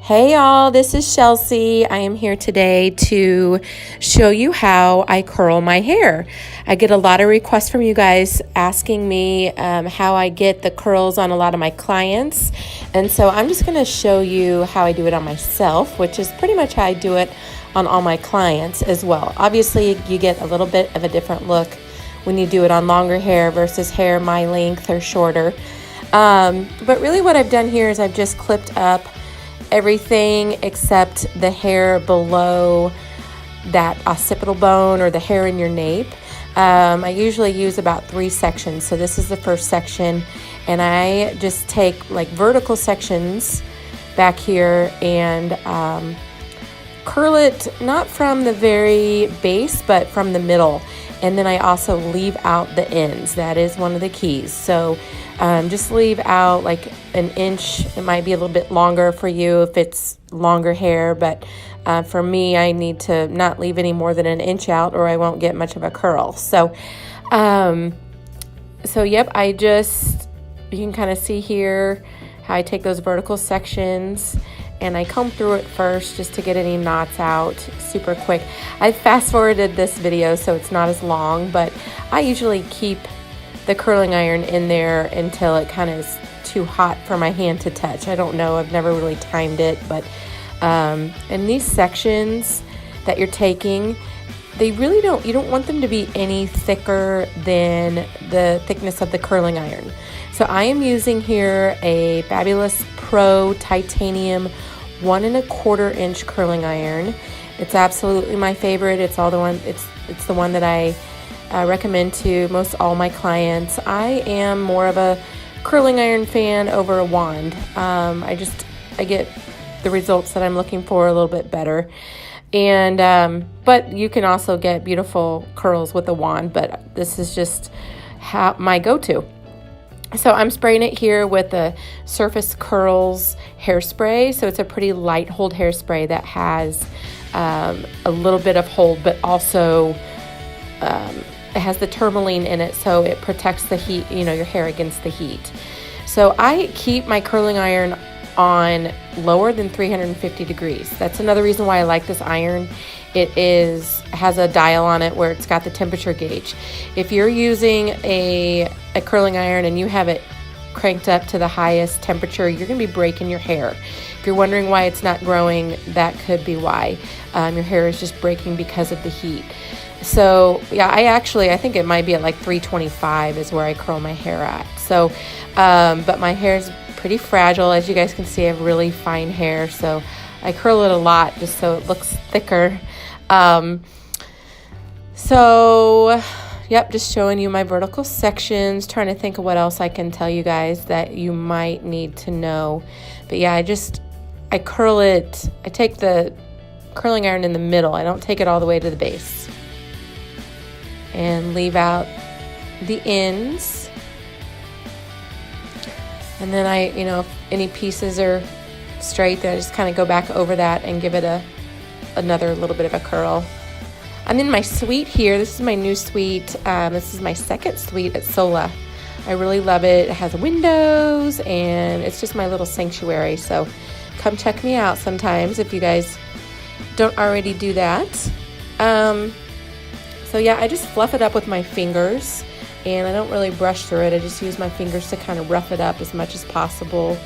Hey y'all, this is Chelsea. I am here today to show you how I curl my hair. I get a lot of requests from you guys asking me how I get the curls on a lot of my clients. And so I'm just going to show you how I do it on myself, which is pretty much how I do it on all my clients as well. Obviously, you get a little bit of a different look when you do it on longer hair versus hair my length or shorter. But really what I've done here is I've just clipped up everything except the hair below that occipital bone or the hair in your nape. I usually use about 3 sections. So this is the first section, and I just take like vertical sections back here and curl it not from the very base but from the middle, and then I also leave out the ends. That is one of the keys. So just leave out like an inch. It might be a little bit longer for you if it's longer hair, but for me, I need to not leave any more than an inch out or I won't get much of a curl. So, yep, you can kind of see here how I take those vertical sections and I comb through it first just to get any knots out super quick. I fast forwarded this video so it's not as long, but I usually keep the curling iron in there until it kind of is too hot for my hand to touch. I don't know, I've never really timed it, but in these sections that you're taking, you don't want them to be any thicker than the thickness of the curling iron. So I am using here a Fabulous Pro Titanium 1 1/4 inch curling iron. It's absolutely my favorite. It's the one that I recommend to most all my clients. I am more of a curling iron fan over a wand. I get the results that I'm looking for a little bit better. And but you can also get beautiful curls with a wand, but this is just my go-to. So I'm spraying it here with the Surface Curls hairspray. So it's a pretty light hold hairspray that has a little bit of hold, but also it has the tourmaline in it, so it protects the heat, your hair against the heat. So I keep my curling iron on lower than 350 degrees. That's another reason why I like this iron. It has a dial on it where it's got the temperature gauge. If you're using a curling iron and you have it cranked up to the highest temperature, you're going to be breaking your hair. If you're wondering why it's not growing, that could be why. Your hair is just breaking because of the heat. So yeah, I think it might be at like 325 is where I curl my hair at. So, but my hair is pretty fragile. As you guys can see, I have really fine hair. So I curl it a lot just so it looks thicker. Yep, just showing you my vertical sections, trying to think of what else I can tell you guys that you might need to know. But yeah, I curl it. I take the curling iron in the middle. I don't take it all the way to the base. And leave out the ends. And then if any pieces are straight, then I just kind of go back over that and give it another little bit of a curl. I'm in my suite here. This is my new suite. This is my second suite at Sola. I really love it. It has windows and it's just my little sanctuary. So come check me out sometimes if you guys don't already do that. So yeah, I just fluff it up with my fingers and I don't really brush through it. I just use my fingers to kind of rough it up as much as possible.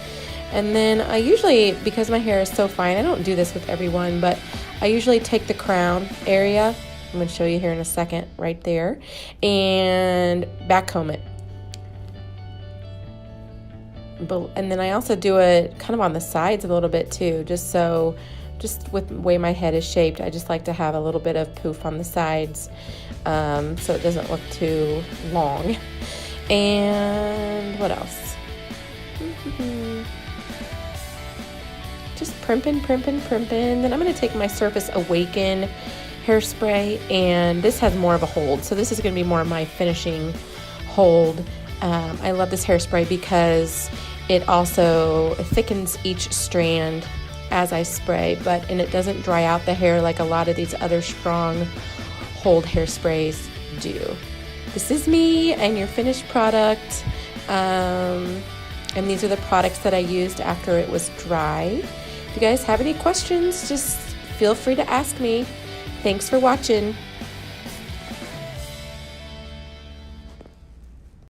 And then I usually, because my hair is so fine, I don't do this with everyone, but I usually take the crown area, I'm going to show you here in a second, right there, and back comb it. And then I also do it kind of on the sides a little bit too, just with the way my head is shaped. I just like to have a little bit of poof on the sides so it doesn't look too long. And what else? Just primping. Then I'm going to take my Surface Awaken hairspray, and this has more of a hold. So this is going to be more of my finishing hold. I love this hairspray because it also thickens each strand as I spray, and it doesn't dry out the hair like a lot of these other strong hold hairsprays do. This is me and your finished product. And these are the products that I used after it was dry. you guys have any questions, just feel free to ask me. Thanks for watching.